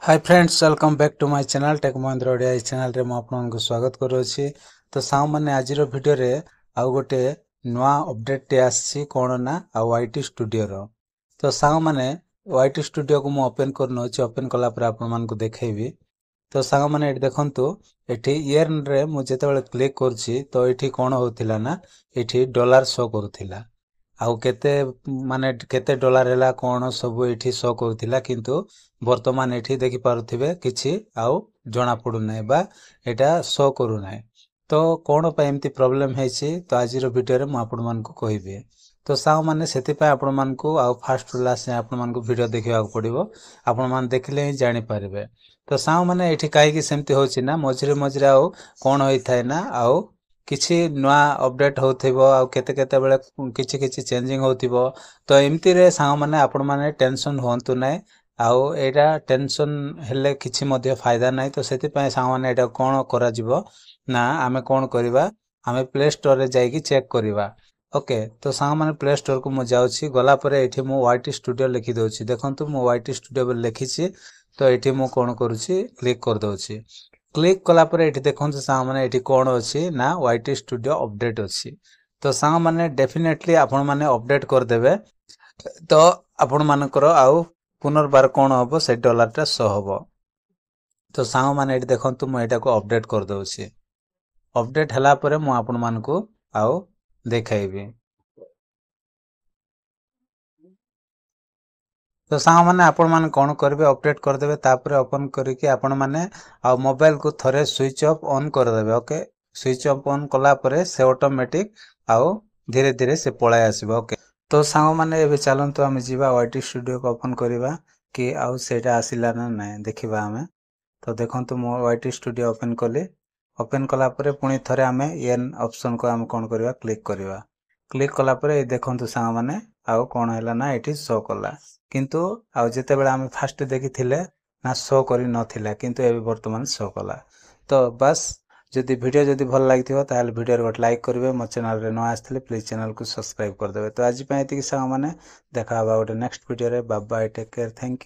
Hi friends welcome back to my channel Tech Mahindra Odia इस channel रे मैं आपको स्वागत करूछि। तो साउ माने आज रो वीडियो रे आउ गोटे नवा अपडेट टे आछि कोन ना आ वाईटी स्टूडियो रो। तो साउ माने वाईटी स्टूडियो को मु ओपन करनो छि। ओपन कला पर आपन मान को देखेबी। तो साउ माने एठी देखंतु एठी इयर रे मु जेते बेले क्लिक करछि तो एठी कोन होतिला ना एठी डॉलर शो करूथिला। आउ केते माने केते डॉलर हैला कोन सब एठी शो करूथिला किंतु वर्तमान एठी देखि पारुथिबे किछि आउ जणा पडु नै बा एटा शो करू नै। तो कोन पे एम्ति प्रॉब्लम हेछि तो आज रो वीडियो रे म आपन मान को कहिबे। तो साउ माने सेति पे आपन मान को आउ फास्ट टू लास्ट आपन मान को वीडियो देखिबा को पड़िबो। आपन मान देखले ही जानि पारिबे। तो साउ माने एठी काहे कि सेम्ति होछि ना मझरे मझरे आउ कोन होई थाय ना आउ किछि नवा अपडेट होथिबो आउ केते केते बेले किछि किछि चेंजिंग होथिबो। तो एम्ति रे साउ माने आपन माने टेंशन होंतु नै। आउ एटा टेंशन हेले किछि मध्ये फायदा नै। तो सेति पय साउ माने एटा कोन करा जिवो ना आमे कोन करिबा आमे प्ले स्टोर रे जाई कि चेक करिबा। ओके तो साउ माने प्ले स्टोर को मु जाउछि गला परे एठी मु वाईटी स्टूडियो लिखि दोछि। देखंतु मु वाईटी स्टूडियो बे लिखिछि। तो एठी मु कोन करूछि क्लिक कर दोछि। क्लिक कला परे एठी देखंतु साउ माने एठी कोन अछि ना वाईटी स्टूडियो अपडेट अछि। तो साउ माने डेफिनेटली आपन माने अपडेट कर देबे। तो आपन मानकर आउ पुनर्बार कोन होबो से डॉलर टा शो होबो। तो साउ माने एठी देखंतु मु एटा को अपडेट कर दोछि। अपडेट हला परे मु आपन मान को आउ देखाइबे। तो साउ माने आपन माने कोन करबे अपडेट कर देबे तापरे ओपन करिके आपन माने आ मोबाइल को थरे स्विच ऑफ ऑन कर देबे। ओके स्विच ऑफ ऑन कला परे से ऑटोमेटिक आउ धीरे धीरे से पळाय आसीबो। ओके तो साउ माने एबे चलंतु हम जीवा वाईटी स्टूडियो को ओपन करिबा कि आउ सेटा आसिला ना नै देखिबा हमें। तो देखंतु मो वाईटी स्टूडियो ओपन कले। ओपन कला परे पुनी थरे हमें एन ऑप्शन को हम कोन करिबा क्लिक करिबा। क्लिक कला परे देखंतु साउ माने आउ कोन हैला ना एठी शो कला। किंतु आउ जेते बेला हम फास्ट देखिथिले ना शो करि नथिला किंतु एबे वर्तमान शो कला। तो बस जदि वीडियो जदि भल लागिथिबो ताले वीडियो रे गट लाइक करबे। मो चैनल रे न आस्थिले प्लीज चैनल को सब्सक्राइब कर देबे। तो आज पय एति साउ माने देखा बा गोटे नेक्स्ट वीडियो रे। Bye bye take care thank you.